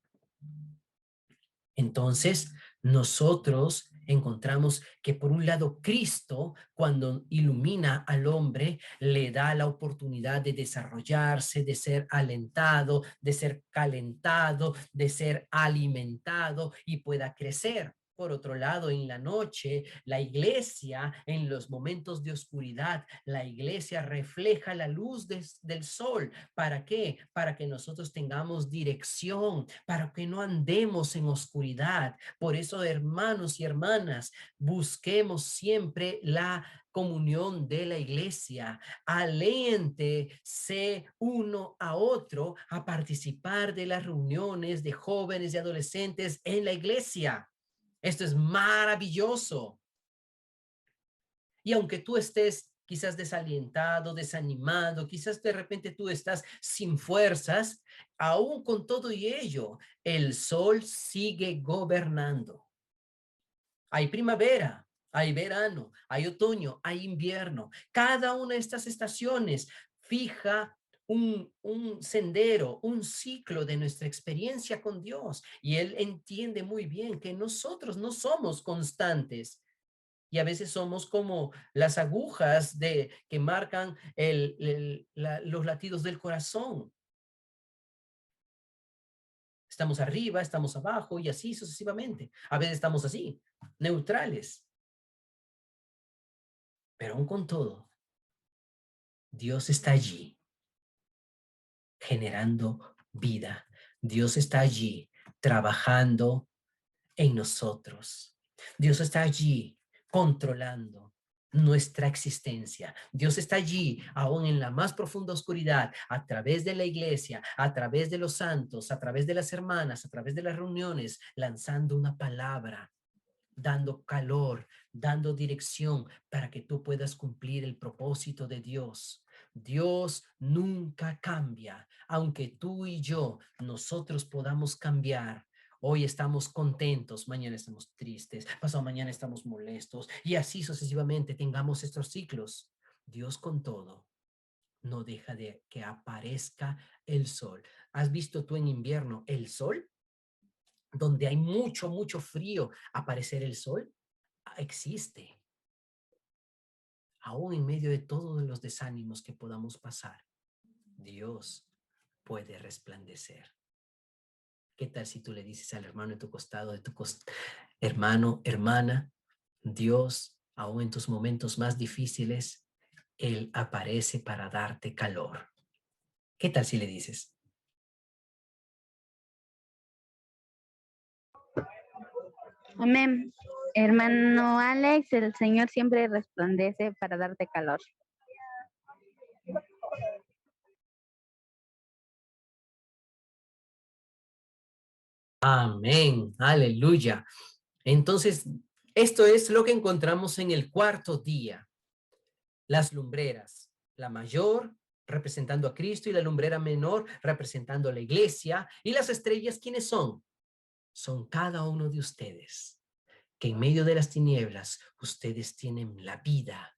Entonces, nosotros encontramos que por un lado Cristo, cuando ilumina al hombre, le da la oportunidad de desarrollarse, de ser alentado, de ser calentado, de ser alimentado y pueda crecer. Por otro lado, en la noche, la iglesia, en los momentos de oscuridad, la iglesia refleja la luz del sol. ¿Para qué? Para que nosotros tengamos dirección, para que no andemos en oscuridad. Por eso, hermanos y hermanas, busquemos siempre la comunión de la iglesia. Aléntense uno a otro a participar de las reuniones de jóvenes y adolescentes en la iglesia. Esto es maravilloso. Y aunque tú estés quizás desalientado, desanimado, quizás de repente tú estás sin fuerzas, aún con todo y ello, el sol sigue gobernando. Hay primavera, hay verano, hay otoño, hay invierno. Cada una de estas estaciones fija un sendero, un ciclo de nuestra experiencia con Dios. Y Él entiende muy bien que nosotros no somos constantes. Y a veces somos como las agujas que marcan los latidos del corazón. Estamos arriba, estamos abajo y así sucesivamente. A veces estamos así, neutrales. Pero aún con todo, Dios está allí generando vida. Dios está allí trabajando en nosotros. Dios está allí controlando nuestra existencia. Dios está allí, aún en la más profunda oscuridad, a través de la iglesia, a través de los santos, a través de las hermanas, a través de las reuniones, lanzando una palabra, dando calor, dando dirección para que tú puedas cumplir el propósito de Dios. Dios nunca cambia, aunque tú y yo, nosotros podamos cambiar. Hoy estamos contentos, mañana estamos tristes, pasado mañana estamos molestos y así sucesivamente tengamos estos ciclos. Dios con todo no deja de que aparezca el sol. ¿Has visto tú en invierno el sol? Donde hay mucho, mucho frío, aparecer el sol existe. Aún en medio de todos los desánimos que podamos pasar, Dios puede resplandecer. ¿Qué tal si tú le dices al hermano de tu costado, hermano, hermana, Dios, aún en tus momentos más difíciles, Él aparece para darte calor? ¿Qué tal si le dices? Amén. Hermano Alex, el Señor siempre resplandece para darte calor. Amén, aleluya. Entonces, esto es lo que encontramos en el cuarto día. Las lumbreras, la mayor representando a Cristo y la lumbrera menor representando a la iglesia. Y las estrellas, ¿quiénes son? Son cada uno de ustedes, que en medio de las tinieblas, ustedes tienen la vida.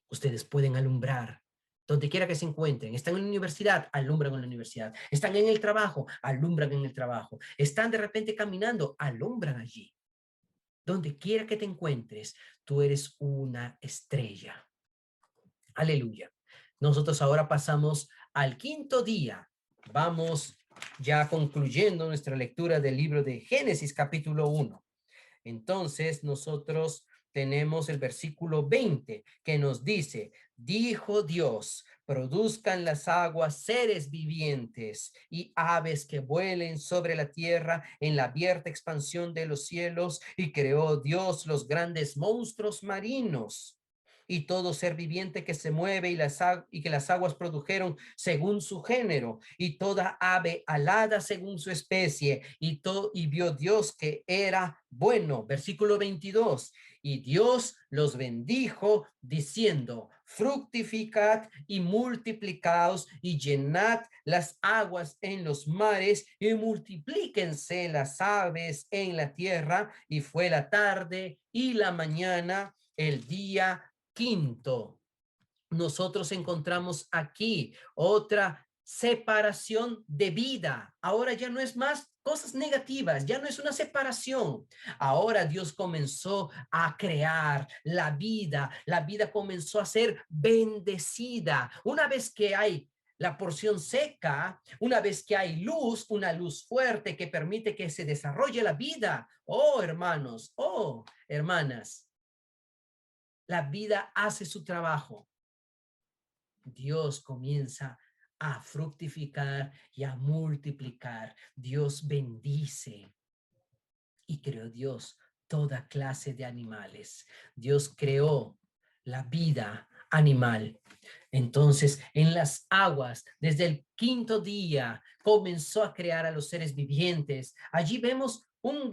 Ustedes pueden alumbrar donde quiera que se encuentren. Están en la universidad, alumbran en la universidad. Están en el trabajo, alumbran en el trabajo. Están de repente caminando, alumbran allí. Donde quiera que te encuentres, tú eres una estrella. Aleluya. Nosotros ahora pasamos al quinto día. Vamos ya concluyendo nuestra lectura del libro de Génesis capítulo 1. Entonces nosotros tenemos el versículo 20 que nos dice, dijo Dios, produzcan las aguas seres vivientes y aves que vuelen sobre la tierra en la abierta expansión de los cielos, y creó Dios los grandes monstruos marinos y todo ser viviente que se mueve y que las aguas produjeron según su género, y toda ave alada según su especie, y vio Dios que era bueno. Versículo 22, y Dios los bendijo diciendo, fructificad y multiplicaos y llenad las aguas en los mares y multiplíquense las aves en la tierra. Y fue la tarde y la mañana, el día quinto. Nosotros encontramos aquí otra separación de vida. Ahora ya no es más cosas negativas, ya no es una separación. Ahora Dios comenzó a crear la vida comenzó a ser bendecida. Una vez que hay la porción seca, una vez que hay luz, una luz fuerte que permite que se desarrolle la vida. Oh, hermanos, oh, hermanas, la vida hace su trabajo. Dios comienza a fructificar y a multiplicar. Dios bendice. Y creó Dios toda clase de animales. Dios creó la vida animal. Entonces, en las aguas, desde el quinto día, comenzó a crear a los seres vivientes. Allí vemos un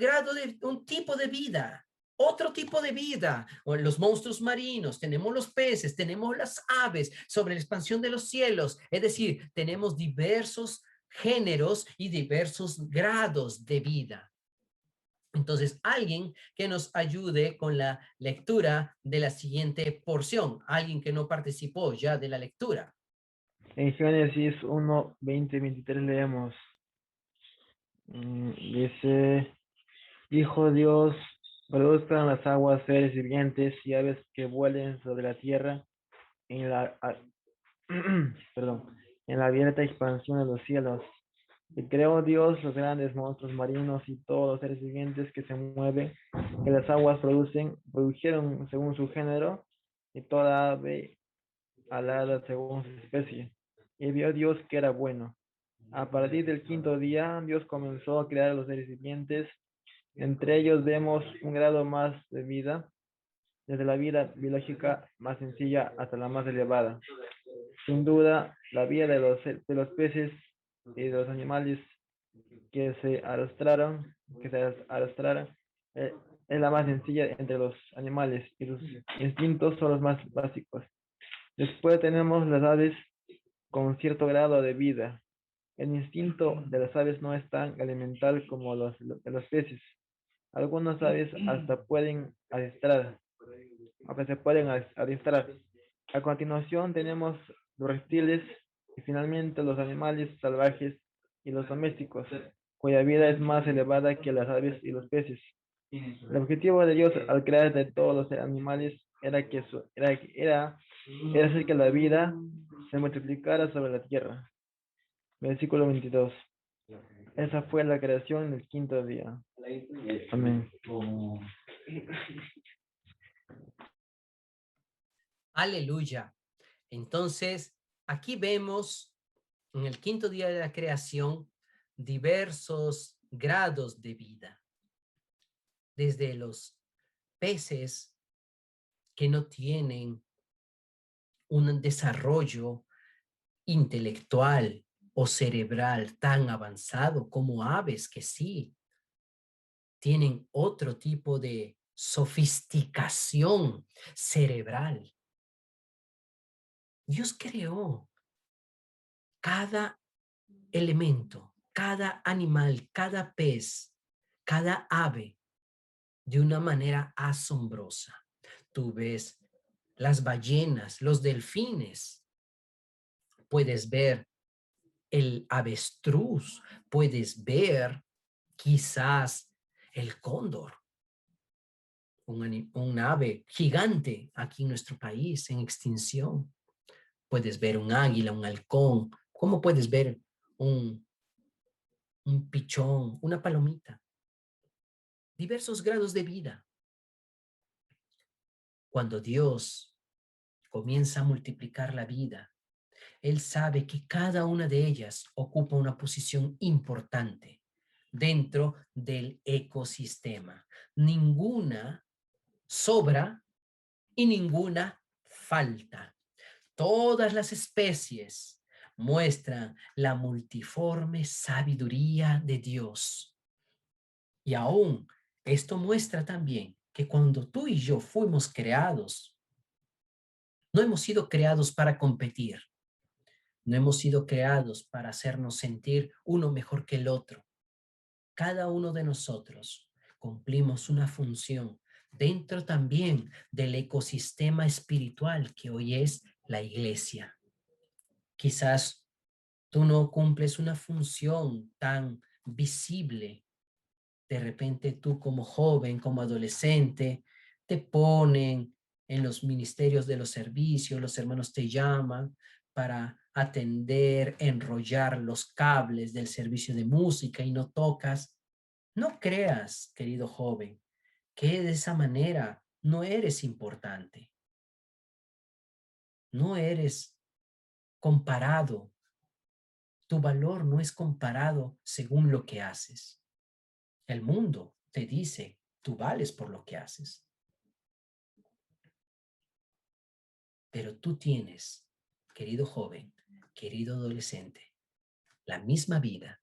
tipo de vida, otro tipo de vida. O los monstruos marinos, tenemos los peces, tenemos las aves sobre la expansión de los cielos. Es decir, tenemos diversos géneros y diversos grados de vida. Entonces, alguien que nos ayude con la lectura de la siguiente porción, alguien que no participó ya de la lectura. En Génesis 1, 20, 23 leemos, dice, dijo Dios, produzcan las aguas seres vivientes y aves que vuelen sobre la tierra en la, perdón, en la abierta expansión de los cielos. Y creó Dios los grandes monstruos marinos y todos los seres vivientes que se mueven, que las aguas produjeron según su género, y toda ave alada según su especie. Y vio Dios que era bueno. A partir del quinto día, Dios comenzó a crear los seres vivientes. Entre ellos vemos un grado más de vida, desde la vida biológica más sencilla hasta la más elevada. Sin duda, la vida de los peces y de los animales que se arrastraron, eh, es la más sencilla entre los animales y sus instintos son los más básicos. Después tenemos las aves con cierto grado de vida. El instinto de las aves no es tan elemental como los de los peces. Algunas aves hasta pueden adiestrar, aunque se pueden adiestrar. A continuación tenemos los reptiles y finalmente los animales salvajes y los domésticos, cuya vida es más elevada que las aves y los peces. El objetivo de Dios al crear de todos los animales era hacer que la vida se multiplicara sobre la tierra. Versículo 22. Esa fue la creación en el quinto día. Amén. Aleluya. Entonces, aquí vemos en el quinto día de la creación diversos grados de vida. Desde los peces que no tienen un desarrollo intelectual o cerebral tan avanzado como aves que sí tienen otro tipo de sofisticación cerebral. Dios creó cada elemento, cada animal, cada pez, cada ave de una manera asombrosa. Tú ves las ballenas, los delfines, puedes ver el avestruz, puedes ver quizás el cóndor, un ave gigante aquí en nuestro país en extinción. Puedes ver un águila, un halcón, ¿cómo puedes ver un pichón, una palomita? Diversos grados de vida. Cuando Dios comienza a multiplicar la vida, Él sabe que cada una de ellas ocupa una posición importante dentro del ecosistema. Ninguna sobra y ninguna falta. Todas las especies muestran la multiforme sabiduría de Dios. Y aún esto muestra también que cuando tú y yo fuimos creados, no hemos sido creados para competir. No hemos sido creados para hacernos sentir uno mejor que el otro. Cada uno de nosotros cumplimos una función dentro también del ecosistema espiritual que hoy es la iglesia. Quizás tú no cumples una función tan visible. De repente tú como joven, como adolescente, te ponen en los ministerios de los servicios, los hermanos te llaman para atender, enrollar los cables del servicio de música y no tocas. No creas, querido joven, que de esa manera no eres importante. No eres comparado. Tu valor no es comparado según lo que haces. El mundo te dice, tú vales por lo que haces. Pero tú tienes, querido joven, querido adolescente, la misma vida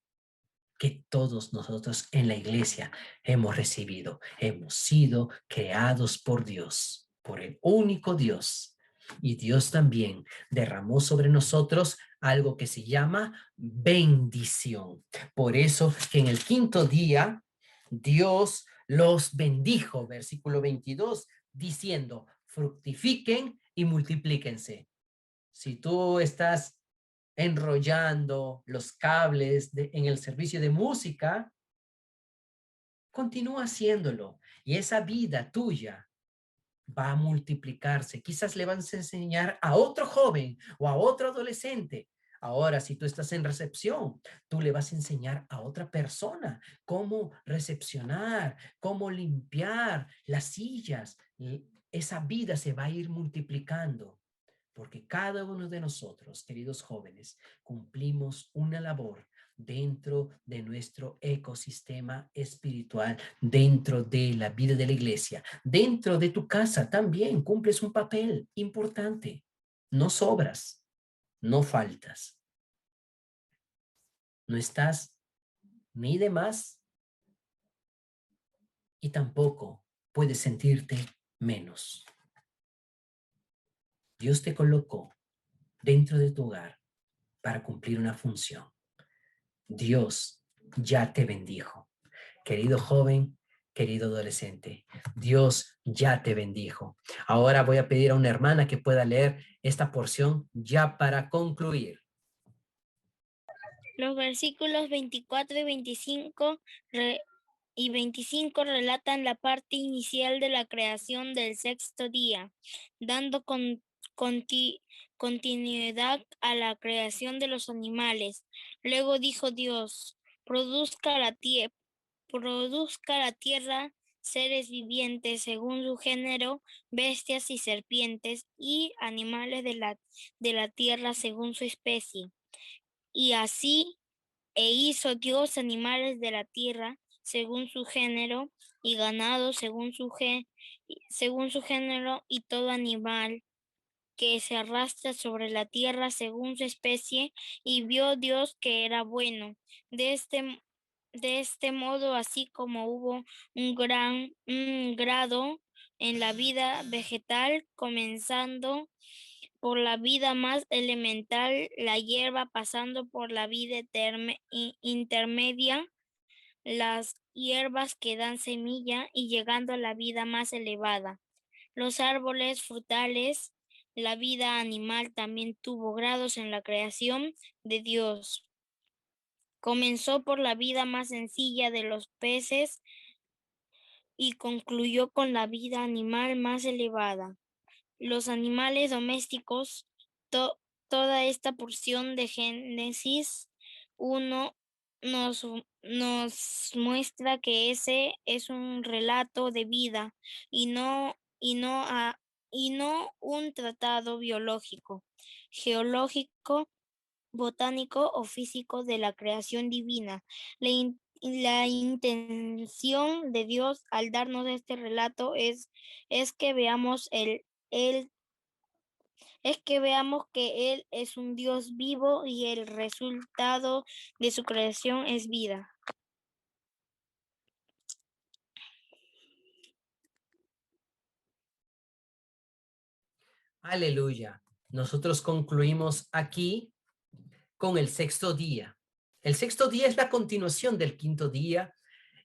que todos nosotros en la iglesia hemos recibido. Hemos sido creados por Dios, por el único Dios. Y Dios también derramó sobre nosotros algo que se llama bendición. Por eso que en el quinto día Dios los bendijo, versículo 22, diciendo, fructifiquen y multiplíquense. Si tú estás enrollando los cables en el servicio de música, continúa haciéndolo. Y esa vida tuya va a multiplicarse. Quizás le vas a enseñar a otro joven o a otro adolescente. Ahora, si tú estás en recepción, tú le vas a enseñar a otra persona cómo recepcionar, cómo limpiar las sillas. Y esa vida se va a ir multiplicando, porque cada uno de nosotros, queridos jóvenes, cumplimos una labor dentro de nuestro ecosistema espiritual, dentro de la vida de la iglesia, dentro de tu casa también cumples un papel importante. No sobras, no faltas, no estás ni de más y tampoco puedes sentirte menos. Dios te colocó dentro de tu hogar para cumplir una función. Dios ya te bendijo. Querido joven, querido adolescente, Dios ya te bendijo. Ahora voy a pedir a una hermana que pueda leer esta porción ya para concluir. Los versículos 24 y 25 relatan la parte inicial de la creación del sexto día, dando continuidad a la creación de los animales. Luego dijo Dios, produzca la tierra seres vivientes según su género, bestias y serpientes, y animales de la tierra según su especie. Y así hizo Dios animales de la tierra según su género, y ganado según su género, y todo animal que se arrastra sobre la tierra según su especie, y vio Dios que era bueno. De este modo, así como hubo un grado en la vida vegetal, comenzando por la vida más elemental, la hierba, pasando por la vida intermedia, las hierbas que dan semilla, y llegando a la vida más elevada. Los árboles frutales, la vida animal también tuvo grados en la creación de Dios. Comenzó por la vida más sencilla de los peces y concluyó con la vida animal más elevada. Los animales domésticos, toda esta porción de Génesis 1 nos muestra que ese es un relato de vida y no un tratado biológico, geológico, botánico o físico de la creación divina. La intención de Dios al darnos este relato es que veamos que Él es un Dios vivo y el resultado de su creación es vida. Aleluya. Nosotros concluimos aquí con el sexto día. El sexto día es la continuación del quinto día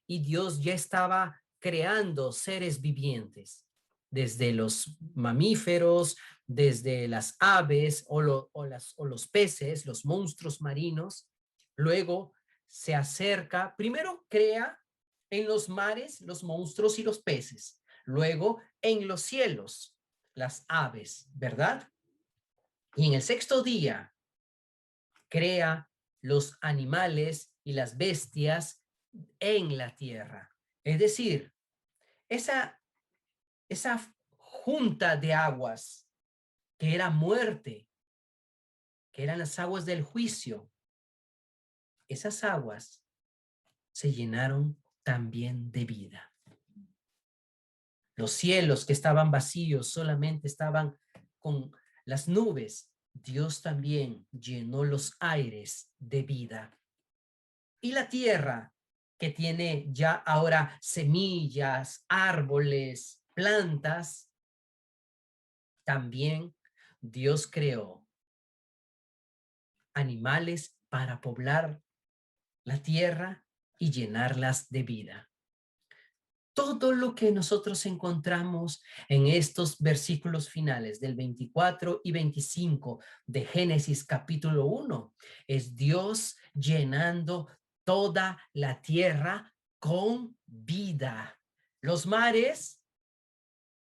y Dios ya estaba creando seres vivientes, desde los mamíferos, desde las aves o los peces, los monstruos marinos. Luego se acerca, primero crea en los mares los monstruos y los peces, luego en los cielos las aves, ¿verdad? Y en el sexto día crea los animales y las bestias en la tierra. Es decir, esa junta de aguas que era muerte, que eran las aguas del juicio, esas aguas se llenaron también de vida. Los cielos que estaban vacíos solamente estaban con las nubes. Dios también llenó los aires de vida. Y la tierra, que tiene ya ahora semillas, árboles, plantas, también Dios creó animales para poblar la tierra y llenarlas de vida. todo lo que nosotros encontramos en estos versículos finales del 24 y 25 de Génesis capítulo 1 es Dios llenando toda la tierra con vida. Los mares,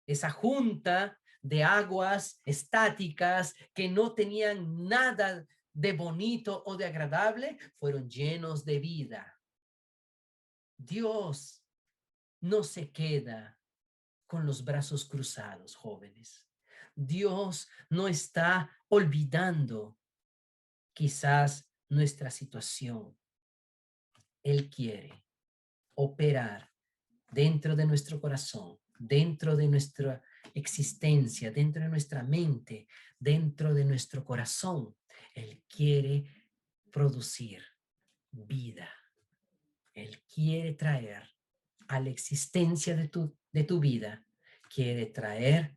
esa junta de aguas estáticas que no tenían nada de bonito o de agradable, fueron llenos de vida. Dios no se queda con los brazos cruzados, jóvenes. Dios no está olvidando quizás nuestra situación. Él quiere operar dentro de nuestro corazón, dentro de nuestra existencia, dentro de nuestra mente, dentro de nuestro corazón. Él quiere producir vida. Él quiere traer a la existencia de tu vida, quiere traer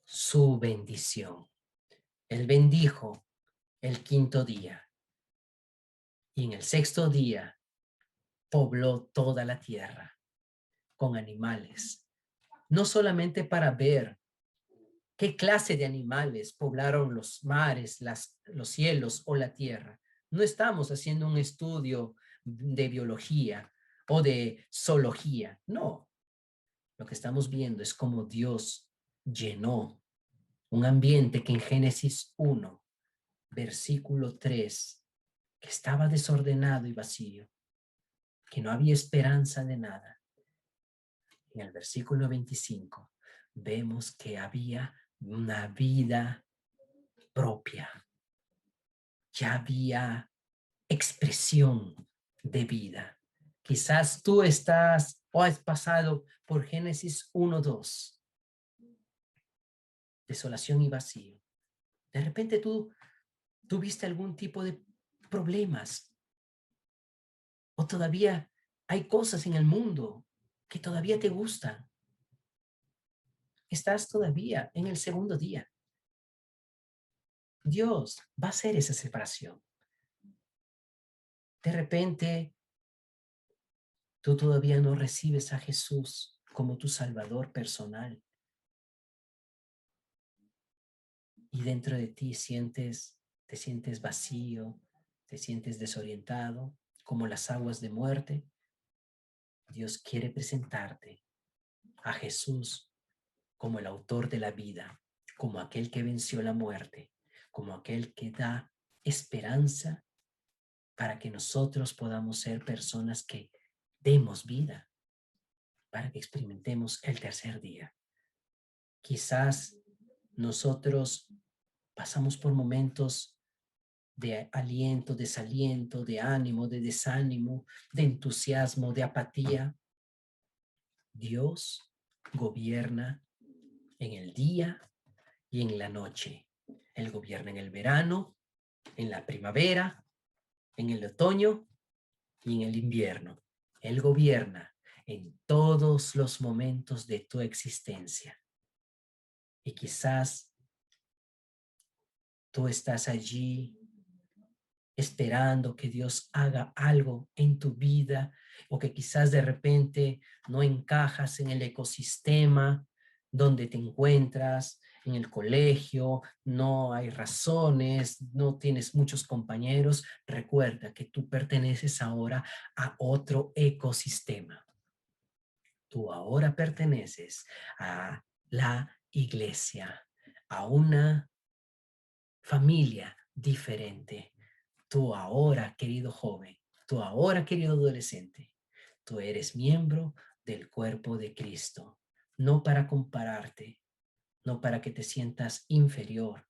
su bendición. Él bendijo el quinto día y en el sexto día pobló toda la tierra con animales, no solamente para ver qué clase de animales poblaron los mares, los cielos o la tierra. No estamos haciendo un estudio de biología o de zoología, no. Lo que estamos viendo es cómo Dios llenó un ambiente que en Génesis 1, versículo 3, que estaba desordenado y vacío, que no había esperanza de nada. En el versículo 25 vemos que había una vida propia. Ya había expresión de vida. Quizás tú estás o has pasado por Génesis 1:2, desolación y vacío. De repente tú tuviste algún tipo de problemas o todavía hay cosas en el mundo que todavía te gustan. Estás todavía en el segundo día. Dios va a hacer esa separación. De repente, tú todavía no recibes a Jesús como tu Salvador personal. Y dentro de ti te sientes vacío, te sientes desorientado, como las aguas de muerte. Dios quiere presentarte a Jesús como el autor de la vida, como aquel que venció la muerte, como aquel que da esperanza para que nosotros podamos ser personas que demos vida, para que experimentemos el tercer día. Quizás nosotros pasamos por momentos de aliento, desaliento, de ánimo, de desánimo, de entusiasmo, de apatía. Dios gobierna en el día y en la noche. Él gobierna en el verano, en la primavera, en el otoño y en el invierno. Él gobierna en todos los momentos de tu existencia. Y quizás tú estás allí esperando que Dios haga algo en tu vida o que quizás de repente no encajas en el ecosistema donde te encuentras, en el colegio, no hay razones, no tienes muchos compañeros. Recuerda que tú perteneces ahora a otro ecosistema. Tú ahora perteneces a la iglesia, a una familia diferente. Tú ahora, querido joven, tú ahora, querido adolescente, tú eres miembro del cuerpo de Cristo, no para compararte, no para que te sientas inferior.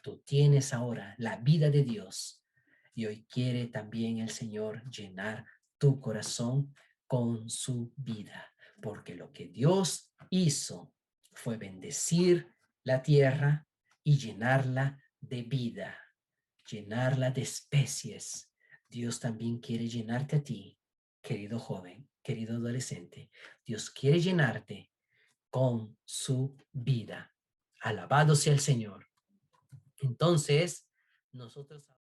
Tú tienes ahora la vida de Dios y hoy quiere también el Señor llenar tu corazón con su vida, porque lo que Dios hizo fue bendecir la tierra y llenarla de vida, llenarla de especies. Dios también quiere llenarte a ti, querido joven, querido adolescente. Dios quiere llenarte con su vida. Alabado sea el Señor. Entonces, nosotros